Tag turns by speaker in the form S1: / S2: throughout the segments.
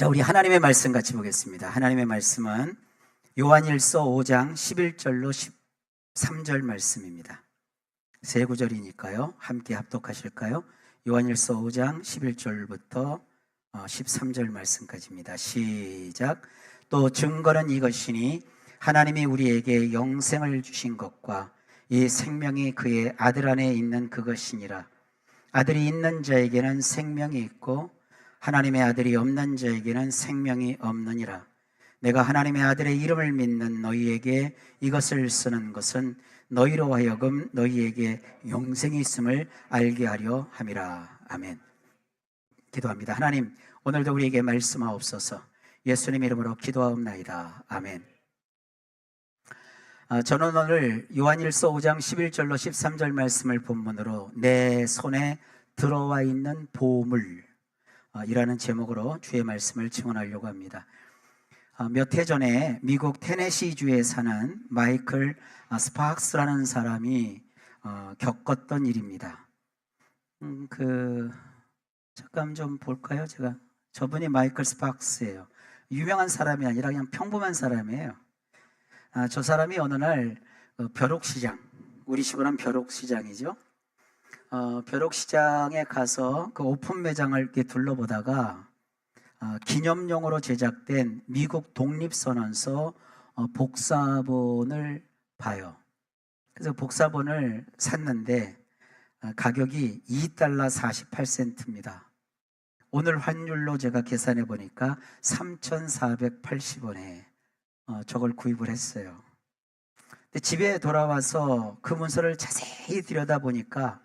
S1: 자, 우리 하나님의 말씀 같이 보겠습니다. 하나님의 말씀은 요한일서 5장 11절로 13절 말씀입니다. 세 구절이니까요. 함께 합독하실까요? 요한일서 5장 11절부터 13절 말씀까지입니다. 시작. 또 증거는 이것이니 하나님이 우리에게 영생을 주신 것과 이 생명이 그의 아들 안에 있는 그것이니라. 아들이 있는 자에게는 생명이 있고 하나님의 아들이 없는 자에게는 생명이 없느니라. 내가 하나님의 아들의 이름을 믿는 너희에게 이것을 쓰는 것은 너희로 하여금 너희에게 영생이 있음을 알게 하려 함이라. 아멘. 기도합니다. 하나님, 오늘도 우리에게 말씀하옵소서. 예수님 이름으로 기도하옵나이다. 아멘. 저는 오늘 요한일서 5장 11절로 13절 말씀을 본문으로 내 손에 들어와 있는 보물 이라는 제목으로 주의 말씀을 증언하려고 합니다. 몇 해 전에 미국 테네시주에 사는 마이클 스파크스라는 사람이 겪었던 일입니다. 잠깐 좀 볼까요? 저분이 마이클 스파크스예요. 유명한 사람이 아니라 그냥 평범한 사람이에요. 저 사람이 어느 날 벼룩시장, 우리 식으로는 벼룩시장이죠. 벼룩시장에 가서 그 오픈 매장을 이렇게 둘러보다가 기념용으로 제작된 미국 독립선언서 복사본을 봐요. 그래서 복사본을 샀는데 가격이 $2 48센트입니다. 오늘 환율로 제가 계산해 보니까 3,480원에 저걸 구입을 했어요. 근데 집에 돌아와서 그 문서를 자세히 들여다보니까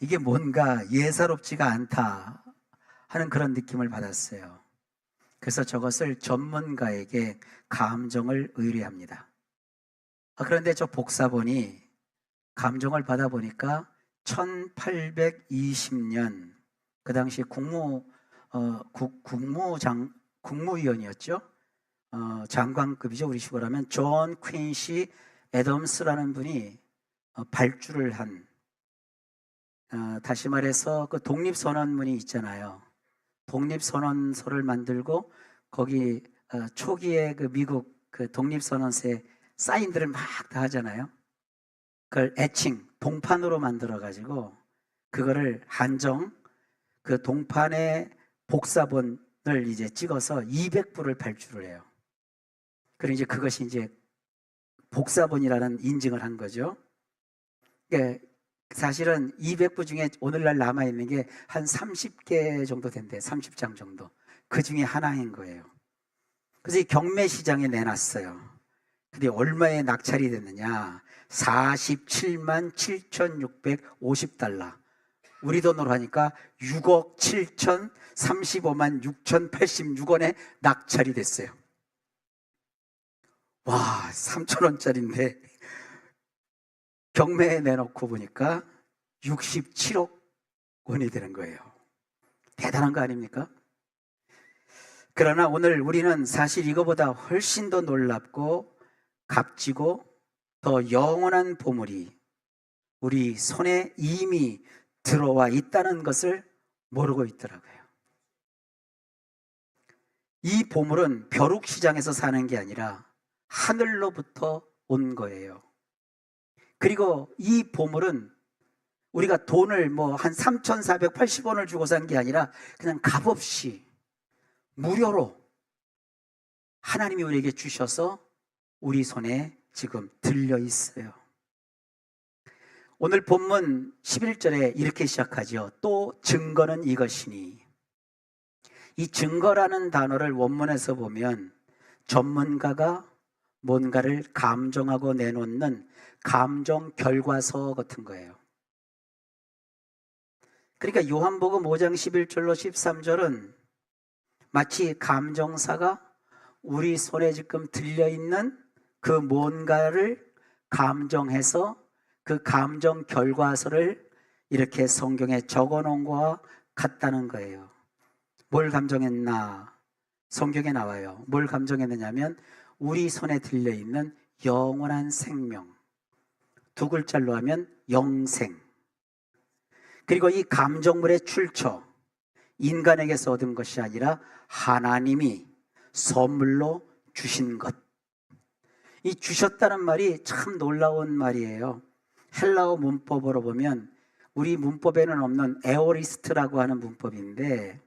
S1: 이게 뭔가 예사롭지가 않다 하는 그런 느낌을 받았어요. 그래서 저것을 전문가에게 감정을 의뢰합니다. 그런데 저 복사본이 감정을 받아보니까 1820년 그 당시 국무위원이었죠. 장관급이죠. 우리 식으로 하면 존 퀸시 애덤스라는 분이 발주를 한, 다시 말해서 그 독립선언문이 있잖아요. 독립선언서를 만들고 거기 초기에 그 미국 그 독립선언서에 사인들을 막 다 하잖아요. 그걸 애칭, 동판으로 만들어가지고 그거를 그 동판의 복사본을 이제 찍어서 200부를 발주를 해요. 그리고 이제 그것이 이제 복사본이라는 인증을 한 거죠. 그러니까 사실은 200부 중에 오늘날 남아있는 게 한 30개 정도 된대. 30장 정도. 그 중에 하나인 거예요. 그래서 이 경매시장에 내놨어요. 근데 얼마에 낙찰이 됐느냐? 47만 7,650달러. 우리 돈으로 하니까 6억 7,035만 6,086원에 낙찰이 됐어요. 와, 3,000원짜리인데 경매에 내놓고 보니까 67억 원이 되는 거예요. 대단한 거 아닙니까? 그러나 오늘 우리는 사실 이거보다 훨씬 더 놀랍고 값지고 더 영원한 보물이 우리 손에 이미 들어와 있다는 것을 모르고 있더라고요. 이 보물은 벼룩시장에서 사는 게 아니라 하늘로부터 온 거예요. 그리고 이 보물은 우리가 돈을 한 3,480원을 주고 산 게 아니라 그냥 값없이 무료로 하나님이 우리에게 주셔서 우리 손에 지금 들려 있어요. 오늘 본문 11절에 이렇게 시작하죠. 또 증거는 이것이니. 이 증거라는 단어를 원문에서 보면 전문가가 뭔가를 감정하고 내놓는 감정 결과서 같은 거예요. 그러니까 요한복음 5장 11절로 13절은 마치 감정사가 우리 손에 지금 들려있는 그 뭔가를 감정해서 그 감정 결과서를 이렇게 성경에 적어놓은 거와 같다는 거예요. 뭘 감정했나? 성경에 나와요. 뭘 감정했느냐면 우리 손에 들려있는 영원한 생명, 두 글자로 하면 영생. 그리고 이 감정물의 출처, 인간에게서 얻은 것이 아니라 하나님이 선물로 주신 것. 이 주셨다는 말이 참 놀라운 말이에요. 헬라어 문법으로 보면 우리 문법에는 없는 에오리스트라고 하는 문법인데,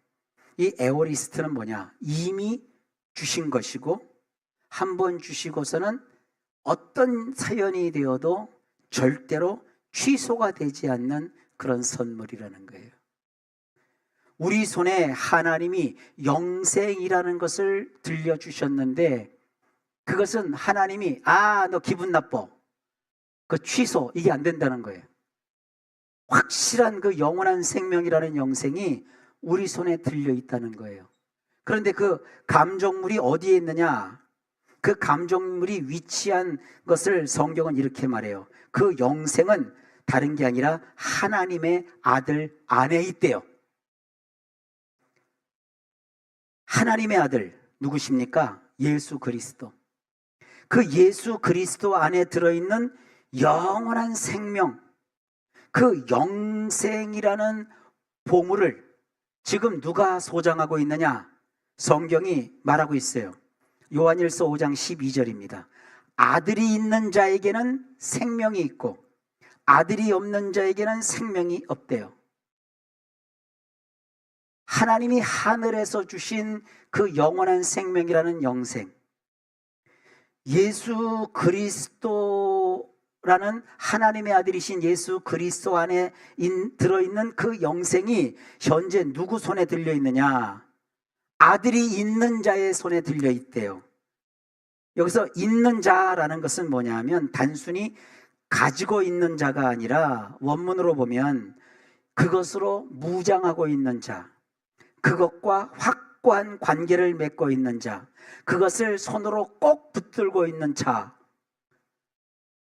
S1: 이 에오리스트는 뭐냐? 이미 주신 것이고 한 번 주시고서는 어떤 사연이 되어도 절대로 취소가 되지 않는 그런 선물이라는 거예요. 우리 손에 하나님이 영생이라는 것을 들려주셨는데, 그것은 하나님이 너 기분 나빠, 그 취소, 이게 안 된다는 거예요. 확실한 그 영원한 생명이라는 영생이 우리 손에 들려 있다는 거예요. 그런데 그 감정물이 어디에 있느냐? 그 감정물이 위치한 것을 성경은 이렇게 말해요. 그 영생은 다른 게 아니라 하나님의 아들 안에 있대요. 하나님의 아들 누구십니까? 예수 그리스도. 그 예수 그리스도 안에 들어있는 영원한 생명, 그 영생이라는 보물을 지금 누가 소장하고 있느냐? 성경이 말하고 있어요. 요한일서 5장 12절입니다. 아들이 있는 자에게는 생명이 있고 아들이 없는 자에게는 생명이 없대요. 하나님이 하늘에서 주신 그 영원한 생명이라는 영생, 예수 그리스도라는 하나님의 아들이신 예수 그리스도 안에 들어있는 그 영생이 현재 누구 손에 들려 있느냐? 아들이 있는 자의 손에 들려 있대요. 여기서 있는 자라는 것은 뭐냐 하면 단순히 가지고 있는 자가 아니라 원문으로 보면 그것으로 무장하고 있는 자, 그것과 확고한 관계를 맺고 있는 자, 그것을 손으로 꼭 붙들고 있는 자.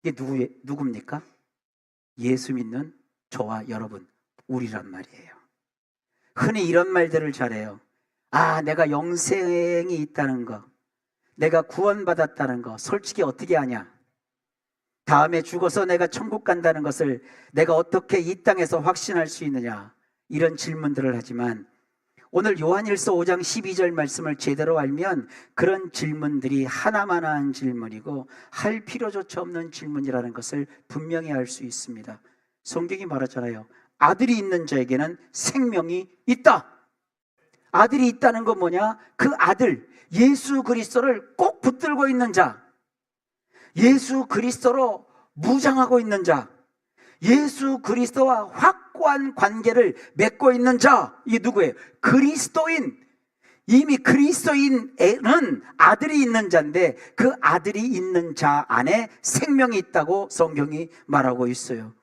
S1: 이게 누굽니까? 예수 믿는 저와 여러분, 우리란 말이에요. 흔히 이런 말들을 잘해요. 내가 영생이 있다는 거, 내가 구원받았다는 거 솔직히 어떻게 아냐? 다음에 죽어서 내가 천국 간다는 것을 내가 어떻게 이 땅에서 확신할 수 있느냐? 이런 질문들을 하지만 오늘 요한일서 5장 12절 말씀을 제대로 알면 그런 질문들이 하나만한 질문이고 할 필요조차 없는 질문이라는 것을 분명히 알 수 있습니다. 성경이 말하잖아요. 아들이 있는 자에게는 생명이 있다. 아들이 있다는 건 뭐냐? 그 아들 예수 그리스도를 꼭 붙들고 있는 자, 예수 그리스도로 무장하고 있는 자, 예수 그리스도와 확고한 관계를 맺고 있는 자. 이게 누구예요? 그리스도인. 이미 그리스도인에는 아들이 있는 자인데 그 아들이 있는 자 안에 생명이 있다고 성경이 말하고 있어요.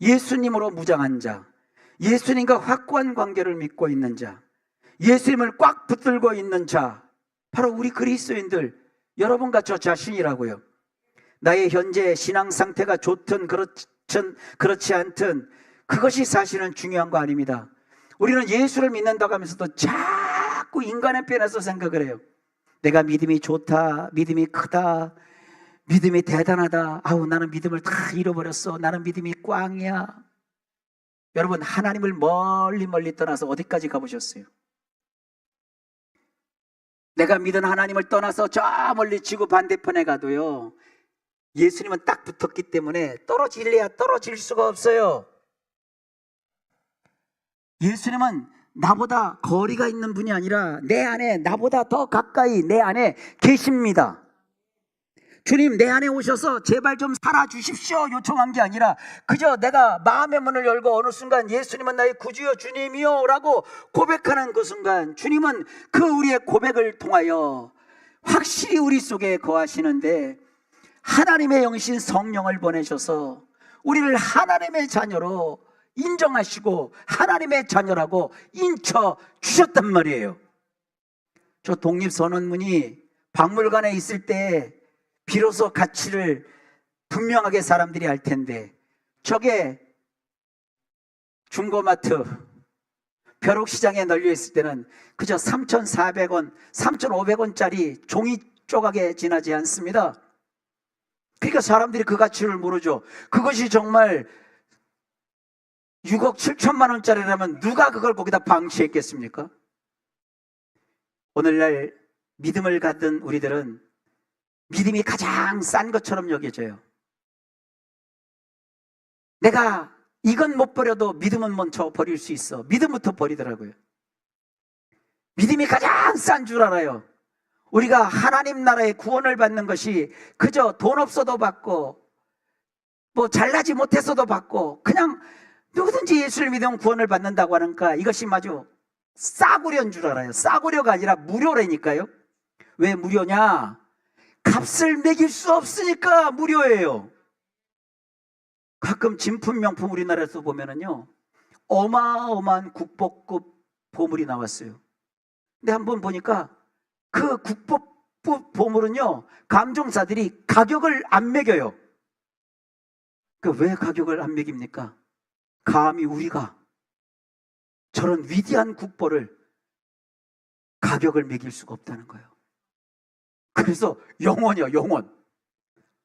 S1: 예수님으로 무장한 자, 예수님과 확고한 관계를 맺고 있는 자, 예수님을 꽉 붙들고 있는 자, 바로 우리 그리스도인들, 여러분과 저 자신이라고요. 나의 현재 신앙 상태가 좋든 그렇지 않든 그것이 사실은 중요한 거 아닙니다. 우리는 예수를 믿는다고 하면서도 자꾸 인간의 편에서 생각을 해요. 내가 믿음이 좋다, 믿음이 크다, 믿음이 대단하다. 나는 믿음을 다 잃어버렸어. 나는 믿음이 꽝이야. 여러분, 하나님을 멀리 떠나서 어디까지 가보셨어요? 내가 믿은 하나님을 떠나서 저 멀리 지구 반대편에 가도요, 예수님은 딱 붙었기 때문에 떨어질래야 떨어질 수가 없어요. 예수님은 나보다 거리가 있는 분이 아니라 내 안에, 나보다 더 가까이 내 안에 계십니다. 주님, 내 안에 오셔서 제발 좀 살아주십시오 요청한 게 아니라 그저 내가 마음의 문을 열고 어느 순간 예수님은 나의 구주여 주님이요 라고 고백하는 그 순간 주님은 그 우리의 고백을 통하여 확실히 우리 속에 거하시는데, 하나님의 영이신 성령을 보내셔서 우리를 하나님의 자녀로 인정하시고 하나님의 자녀라고 인쳐 주셨단 말이에요. 저 독립선언문이 박물관에 있을 때 비로소 가치를 분명하게 사람들이 알 텐데, 저게 중고마트 벼룩시장에 널려 있을 때는 그저 3,400원, 3,500원짜리 종이 조각에 지나지 않습니다. 그러니까 사람들이 그 가치를 모르죠. 그것이 정말 6억 7천만 원짜리라면 누가 그걸 거기다 방치했겠습니까? 오늘날 믿음을 갖는 우리들은 믿음이 가장 싼 것처럼 여겨져요. 내가 이건 못 버려도 믿음은 먼저 버릴 수 있어. 믿음부터 버리더라고요. 믿음이 가장 싼 줄 알아요. 우리가 하나님 나라의 구원을 받는 것이 그저 돈 없어도 받고 뭐 잘나지 못해서도 받고 그냥 누구든지 예수를 믿으면 구원을 받는다고 하니까 이것이 마주 싸구려인 줄 알아요. 싸구려가 아니라 무료라니까요. 왜 무료냐? 값을 매길 수 없으니까 무료예요. 가끔 진품 명품 우리나라에서 보면은요, 어마어마한 국보급 보물이 나왔어요. 근데 한번 보니까 그 국보급 보물은요, 감정사들이 가격을 안 매겨요. 왜 가격을 안 매깁니까? 감히 우리가 저런 위대한 국보를 가격을 매길 수가 없다는 거예요. 그래서 영원이요, 영원.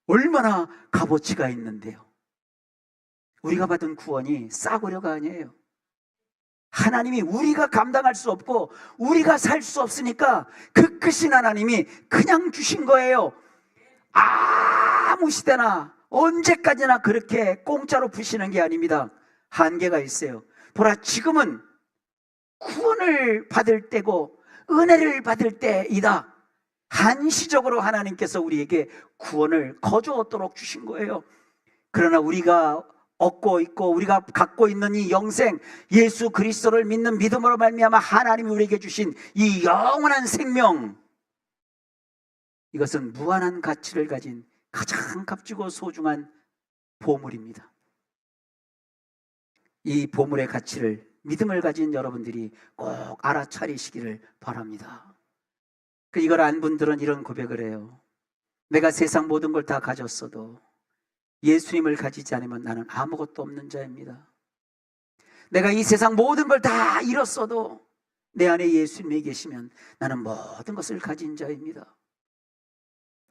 S1: 얼마나 값어치가 있는데요. 우리가 받은 구원이 싸구려가 아니에요. 하나님이 우리가 감당할 수 없고 우리가 살 수 없으니까 그 크신 하나님이 그냥 주신 거예요. 아무 시대나 언제까지나 그렇게 공짜로 부시는 게 아닙니다. 한계가 있어요. 보라, 지금은 구원을 받을 때고 은혜를 받을 때이다. 한시적으로 하나님께서 우리에게 구원을 거저 얻도록 주신 거예요. 그러나 우리가 얻고 있고 우리가 갖고 있는 이 영생, 예수 그리스도를 믿는 믿음으로 말미암아 하나님이 우리에게 주신 이 영원한 생명, 이것은 무한한 가치를 가진 가장 값지고 소중한 보물입니다. 이 보물의 가치를, 믿음을 가진 여러분들이 꼭 알아차리시기를 바랍니다. 이걸 안 분들은 이런 고백을 해요. 내가 세상 모든 걸 다 가졌어도 예수님을 가지지 않으면 나는 아무것도 없는 자입니다. 내가 이 세상 모든 걸 다 잃었어도 내 안에 예수님이 계시면 나는 모든 것을 가진 자입니다.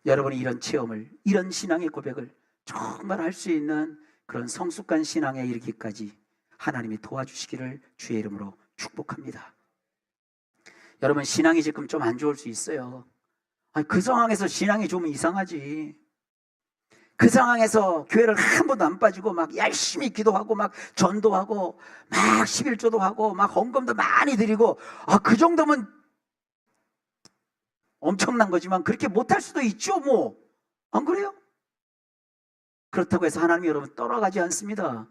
S1: 여러분이 이런 체험을, 이런 신앙의 고백을 정말 할 수 있는 그런 성숙한 신앙에 이르기까지 하나님이 도와주시기를 주의 이름으로 축복합니다. 여러분, 신앙이 지금 좀 안 좋을 수 있어요. 그 상황에서 신앙이 좀 이상하지. 그 상황에서 교회를 한 번도 안 빠지고 막 열심히 기도하고 막 전도하고 막 11조도 하고 막 헌금도 많이 드리고, 그 정도면 엄청난 거지만 그렇게 못할 수도 있죠, 뭐. 안 그래요? 그렇다고 해서 하나님이 여러분 떠나가지 않습니다.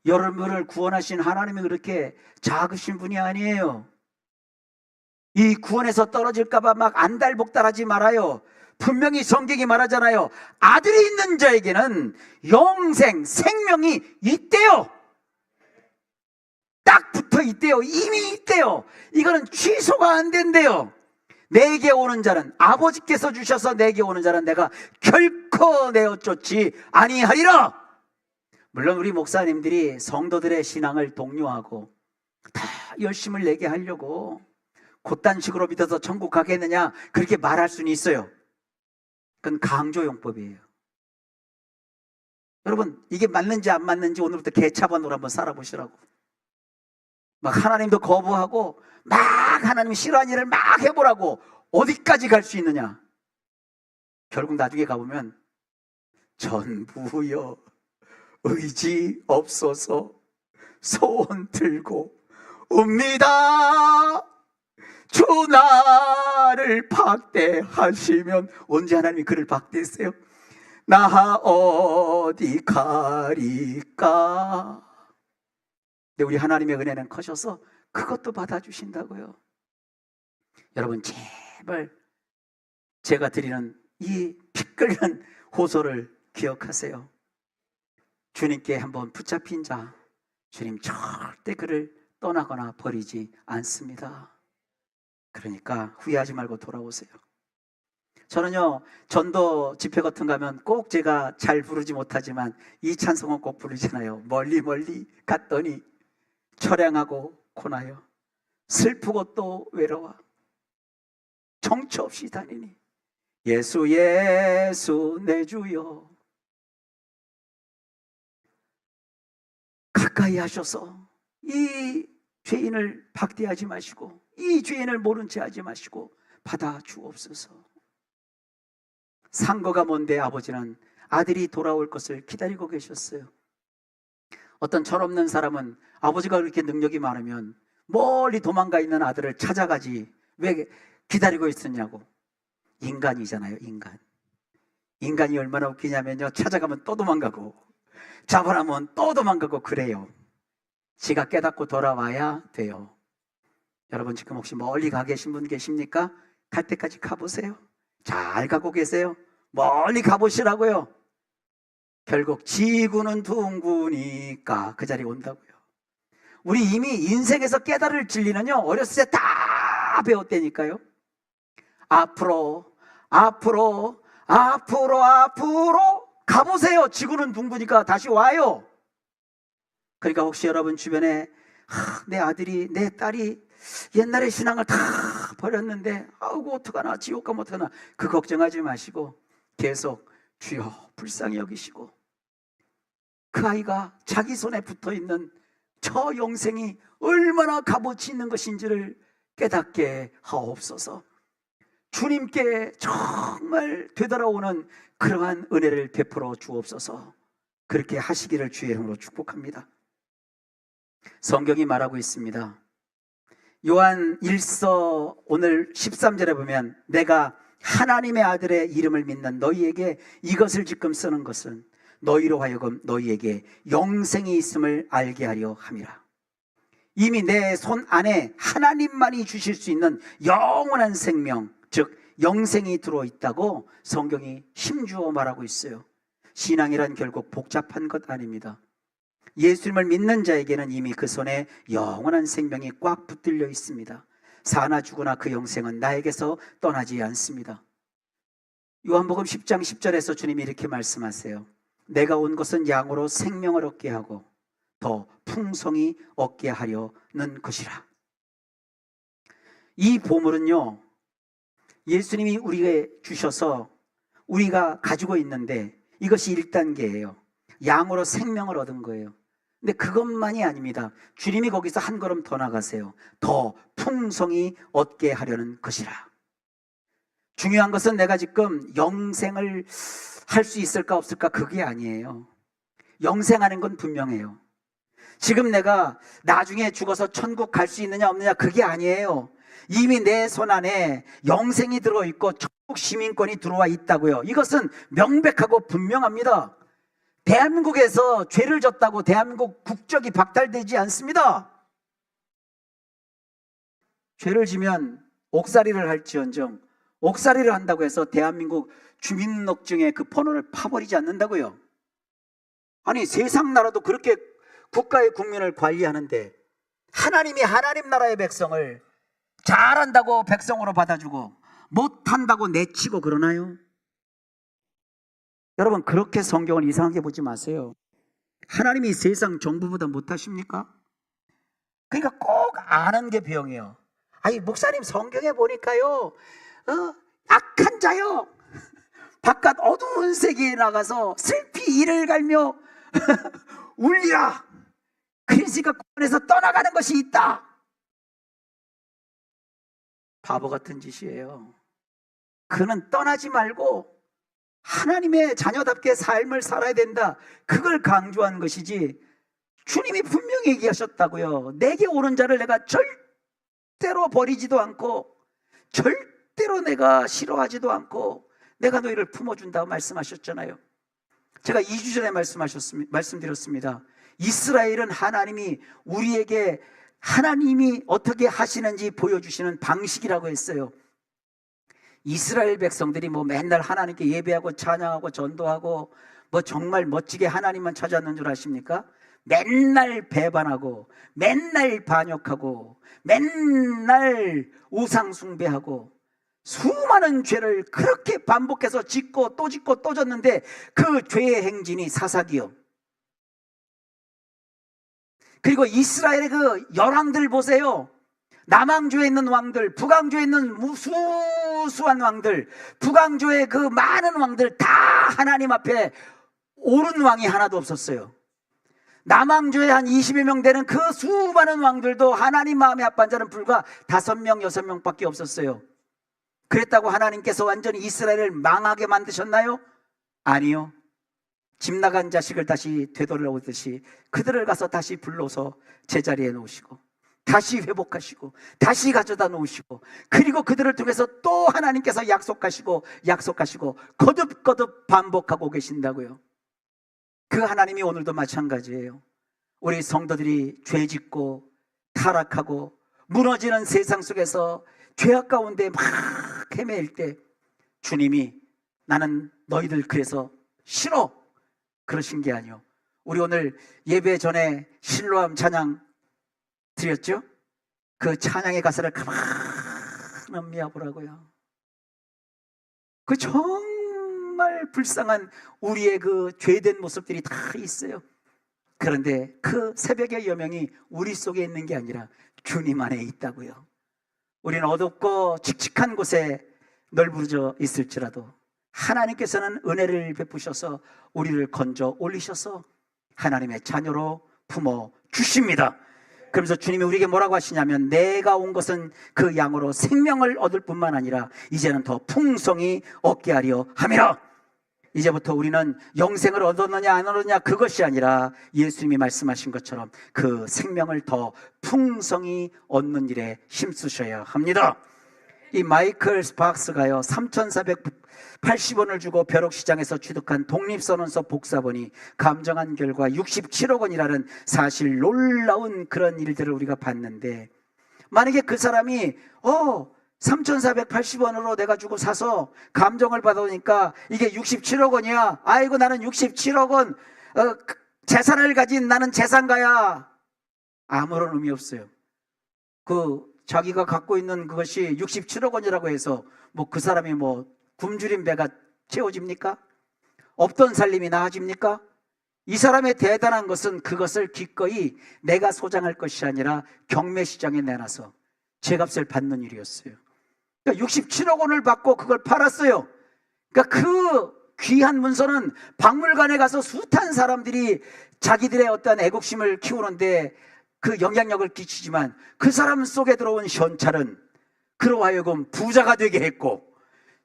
S1: 여러분을 구원하신 하나님이 그렇게 작으신 분이 아니에요. 이 구원에서 떨어질까봐 막 안달복달하지 말아요. 분명히 성경이 말하잖아요. 아들이 있는 자에게는 영생, 생명이 있대요. 딱 붙어 있대요. 이미 있대요. 이거는 취소가 안 된대요. 내게 오는 자는, 아버지께서 주셔서 내게 오는 자는 내가 결코 내어 쫓지 아니하리라. 물론 우리 목사님들이 성도들의 신앙을 독려하고 다 열심을 내게 하려고 그딴 식으로 믿어서 천국 가겠느냐 그렇게 말할 수는 있어요. 그건 강조용법이에요. 여러분, 이게 맞는지 안 맞는지 오늘부터 개차반으로 한번 살아보시라고. 막 하나님도 거부하고 막 하나님 싫어하는 일을 막 해보라고. 어디까지 갈 수 있느냐. 결국 나중에 가보면 전부여 의지 없어서 소원 들고 옵니다. 주 나를 박대하시면. 언제 하나님이 그를 박대했어요? 나 어디 가리까. 근데 우리 하나님의 은혜는 커셔서 그것도 받아주신다고요. 여러분, 제발 제가 드리는 이 피 끓는 호소를 기억하세요. 주님께 한번 붙잡힌 자, 주님 절대 그를 떠나거나 버리지 않습니다. 그러니까 후회하지 말고 돌아오세요. 저는요, 전도 집회 같은 거 가면 꼭 제가 잘 부르지 못하지만 이 찬송은 꼭 부르잖아요. 멀리 멀리 갔더니 처량하고 고나요 슬프고 또 외로워 정처 없이 다니니 예수 예수 내 주여. 가까이 하셔서 이 죄인을 박대하지 마시고 이 죄인을 모른 채 하지 마시고 받아 주옵소서. 상고가 뭔데 아버지는 아들이 돌아올 것을 기다리고 계셨어요. 어떤 철없는 사람은 아버지가 그렇게 능력이 많으면 멀리 도망가 있는 아들을 찾아가지 왜 기다리고 있었냐고. 인간이잖아요. 인간이 얼마나 웃기냐면요, 찾아가면 또 도망가고 잡아나면 또 도망가고 그래요. 지가 깨닫고 돌아와야 돼요. 여러분 지금 혹시 멀리 가 계신 분 계십니까? 갈 때까지 가보세요. 잘 가고 계세요. 멀리 가보시라고요. 결국 지구는 둥구니까 그 자리에 온다고요. 우리 이미 인생에서 깨달을 진리는요, 어렸을 때 다 배웠다니까요. 앞으로 가보세요. 지구는 둥그니까 다시 와요. 그러니까 혹시 여러분 주변에 내 아들이 내 딸이 옛날에 신앙을 다 버렸는데 아이고 어떡하나, 지옥 가면 어떡하나, 그 걱정하지 마시고 계속 주여 불쌍히 여기시고 그 아이가 자기 손에 붙어있는 저 영생이 얼마나 값어치 있는 것인지를 깨닫게 하옵소서. 주님께 정말 되돌아오는 그러한 은혜를 베풀어 주옵소서. 그렇게 하시기를 주의 이름으로 축복합니다. 성경이 말하고 있습니다. 요한 1서 오늘 13절에 보면 내가 하나님의 아들의 이름을 믿는 너희에게 이것을 지금 쓰는 것은 너희로 하여금 너희에게 영생이 있음을 알게 하려 함이라. 이미 내 손 안에 하나님만이 주실 수 있는 영원한 생명, 즉 영생이 들어있다고 성경이 힘주어 말하고 있어요. 신앙이란 결국 복잡한 것 아닙니다. 예수님을 믿는 자에게는 이미 그 손에 영원한 생명이 꽉 붙들려 있습니다. 사나 죽으나 그 영생은 나에게서 떠나지 않습니다. 요한복음 10장 10절에서 주님이 이렇게 말씀하세요. 내가 온 것은 양으로 생명을 얻게 하고 더 풍성히 얻게 하려는 것이라. 이 보물은요, 예수님이 우리에게 주셔서 우리가 가지고 있는데 이것이 1단계예요. 양으로 생명을 얻은 거예요. 근데 그것만이 아닙니다. 주님이 거기서 한 걸음 더 나가세요. 더 풍성히 얻게 하려는 것이라. 중요한 것은 내가 지금 영생을 할 수 있을까 없을까 그게 아니에요. 영생하는 건 분명해요. 지금 내가 나중에 죽어서 천국 갈 수 있느냐 없느냐 그게 아니에요. 이미 내 손 안에 영생이 들어있고 천국 시민권이 들어와 있다고요. 이것은 명백하고 분명합니다. 대한민국에서 죄를 졌다고 대한민국 국적이 박탈되지 않습니다. 죄를 지면 옥살이를 할지언정 옥살이를 한다고 해서 대한민국 주민등록증에 그 번호를 파버리지 않는다고요. 아니 세상 나라도 그렇게 국가의 국민을 관리하는데 하나님이 하나님 나라의 백성을 잘한다고 백성으로 받아주고 못한다고 내치고 그러나요? 여러분 그렇게 성경을 이상하게 보지 마세요. 하나님이 세상 정부보다 못하십니까? 그러니까 꼭 아는 게 병이에요. 아니 목사님 성경에 보니까요 악한 자요 바깥 어두운 세계에 나가서 슬피 이를 갈며 울리라. 그러니까 구원에서 떠나가는 것이 있다. 바보 같은 짓이에요. 그는 떠나지 말고 하나님의 자녀답게 삶을 살아야 된다. 그걸 강조한 것이지 주님이 분명히 얘기하셨다고요. 내게 오는 자를 내가 절대로 버리지도 않고 절대로 내가 싫어하지도 않고 내가 너희를 품어준다고 말씀하셨잖아요. 제가 2주 전에 말씀드렸습니다. 이스라엘은 하나님이 우리에게 하나님이 어떻게 하시는지 보여주시는 방식이라고 했어요. 이스라엘 백성들이 뭐 맨날 하나님께 예배하고 찬양하고 전도하고 뭐 정말 멋지게 하나님만 찾았는 줄 아십니까? 맨날 배반하고 맨날 반역하고 맨날 우상 숭배하고 수많은 죄를 그렇게 반복해서 짓고 또 졌는데 그 죄의 행진이 사사기요. 그리고 이스라엘의 그 열왕들 보세요. 남왕조에 있는 왕들, 북왕조에 있는 무수수한 왕들, 북왕조의 그 많은 왕들 다 하나님 앞에 옳은 왕이 하나도 없었어요. 남왕조에 한 20여 명 되는 그 수많은 왕들도 하나님 마음에 합한 자는 불과 5명, 6명밖에 없었어요. 그랬다고 하나님께서 완전히 이스라엘을 망하게 만드셨나요? 아니요. 집 나간 자식을 다시 되돌아오듯이 그들을 가서 다시 불러서 제자리에 놓으시고 다시 회복하시고 다시 가져다 놓으시고, 그리고 그들을 통해서 또 하나님께서 약속하시고 거듭거듭 반복하고 계신다고요. 그 하나님이 오늘도 마찬가지예요. 우리 성도들이 죄짓고 타락하고 무너지는 세상 속에서 죄악 가운데 막 헤매일 때 주님이 나는 너희들 그래서 싫어 그러신 게 아니요. 우리 오늘 예배 전에 실로암 찬양 드렸죠? 그 찬양의 가사를 가만 미워보라고요. 그 정말 불쌍한 우리의 그 죄된 모습들이 다 있어요. 그런데 그 새벽의 여명이 우리 속에 있는 게 아니라 주님 안에 있다고요. 우리는 어둡고 칙칙한 곳에 널브러져 있을지라도 하나님께서는 은혜를 베푸셔서 우리를 건져 올리셔서 하나님의 자녀로 품어 주십니다. 그러면서 주님이 우리에게 뭐라고 하시냐면, 내가 온 것은 그 양으로 생명을 얻을 뿐만 아니라 이제는 더 풍성히 얻게 하려 함이라. 이제부터 우리는 영생을 얻었느냐 안 얻었느냐 그것이 아니라 예수님이 말씀하신 것처럼 그 생명을 더 풍성히 얻는 일에 힘쓰셔야 합니다. 이 마이클 스팍스가요 3,480원을 주고 벼룩시장에서 취득한 독립선언서 복사본이 감정한 결과 67억 원이라는 사실 놀라운 그런 일들을 우리가 봤는데, 만약에 그 사람이 3,480원으로 내가 주고 사서 감정을 받아오니까 이게 67억 원이야. 아이고 나는 67억 원 재산을 가진 나는 재산가야. 아무런 의미 없어요. 자기가 갖고 있는 그것이 67억 원이라고 해서 그 사람이 굶주린 배가 채워집니까? 없던 살림이 나아집니까? 이 사람의 대단한 것은 그것을 기꺼이 내가 소장할 것이 아니라 경매시장에 내놔서 제값을 받는 일이었어요. 그러니까 67억 원을 받고 그걸 팔았어요. 그러니까 그 귀한 문서는 박물관에 가서 숱한 사람들이 자기들의 어떤 애국심을 키우는데 그 영향력을 끼치지만, 그 사람 속에 들어온 현찰은 그로 하여금 부자가 되게 했고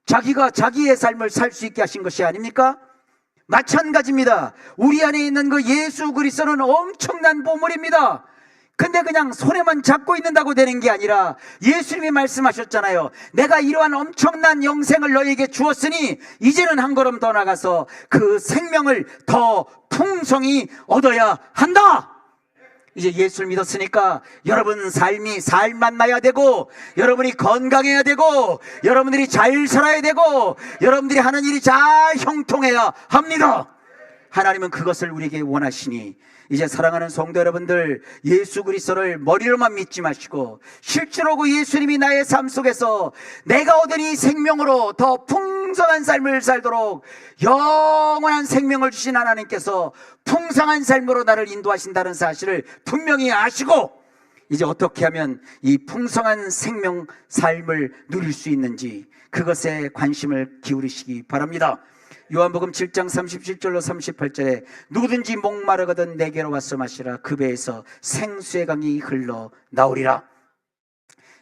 S1: 자기가 자기의 삶을 살 수 있게 하신 것이 아닙니까? 마찬가지입니다. 우리 안에 있는 그 예수 그리스도는 엄청난 보물입니다. 근데 그냥 손에만 잡고 있는다고 되는 게 아니라 예수님이 말씀하셨잖아요. 내가 이러한 엄청난 영생을 너희에게 주었으니 이제는 한 걸음 더 나가서 그 생명을 더 풍성히 얻어야 한다. 이제 예수를 믿었으니까 여러분 삶이 잘 만나야 되고, 여러분이 건강해야 되고, 여러분들이 잘 살아야 되고, 여러분들이 하는 일이 잘 형통해야 합니다. 하나님은 그것을 우리에게 원하시니 이제 사랑하는 성도 여러분들, 예수 그리스도를 머리로만 믿지 마시고 실제로 그 예수님이 나의 삶 속에서 내가 얻은 이 생명으로 더 풍성한 삶을 살도록 영원한 생명을 주신 하나님께서 풍성한 삶으로 나를 인도하신다는 사실을 분명히 아시고, 이제 어떻게 하면 이 풍성한 생명 삶을 누릴 수 있는지 그것에 관심을 기울이시기 바랍니다. 요한복음 7장 37절로 38절에 누구든지 목마르거든 내게로 와서 마시라. 그 배에서 생수의 강이 흘러 나오리라.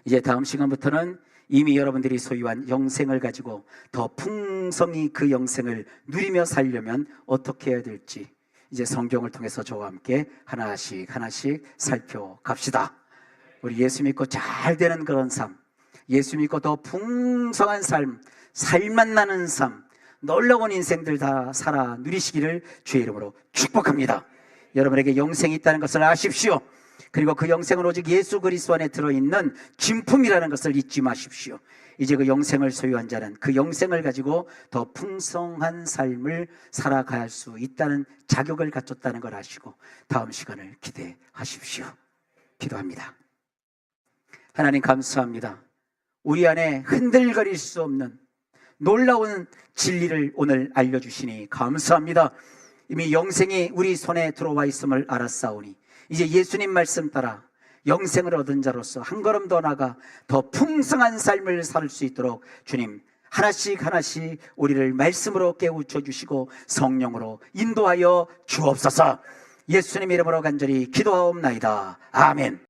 S1: 이제 다음 시간부터는 이미 여러분들이 소유한 영생을 가지고 더 풍성히 그 영생을 누리며 살려면 어떻게 해야 될지 이제 성경을 통해서 저와 함께 하나씩 살펴갑시다. 우리 예수 믿고 잘 되는 그런 삶, 예수 믿고 더 풍성한 삶, 살만 나는 삶, 놀라운 인생들 다 살아 누리시기를 주의 이름으로 축복합니다. 여러분에게 영생이 있다는 것을 아십시오. 그리고 그 영생은 오직 예수 그리스도 안에 들어있는 진품이라는 것을 잊지 마십시오. 이제 그 영생을 소유한 자는 그 영생을 가지고 더 풍성한 삶을 살아갈 수 있다는 자격을 갖췄다는 걸 아시고 다음 시간을 기대하십시오. 기도합니다. 하나님 감사합니다. 우리 안에 흔들거릴 수 없는 놀라운 진리를 오늘 알려주시니 감사합니다. 이미 영생이 우리 손에 들어와 있음을 알았사오니 이제 예수님 말씀 따라 영생을 얻은 자로서 한 걸음 더 나가 더 풍성한 삶을 살 수 있도록 주님 하나씩 우리를 말씀으로 깨우쳐 주시고 성령으로 인도하여 주옵소서. 예수님 이름으로 간절히 기도하옵나이다. 아멘.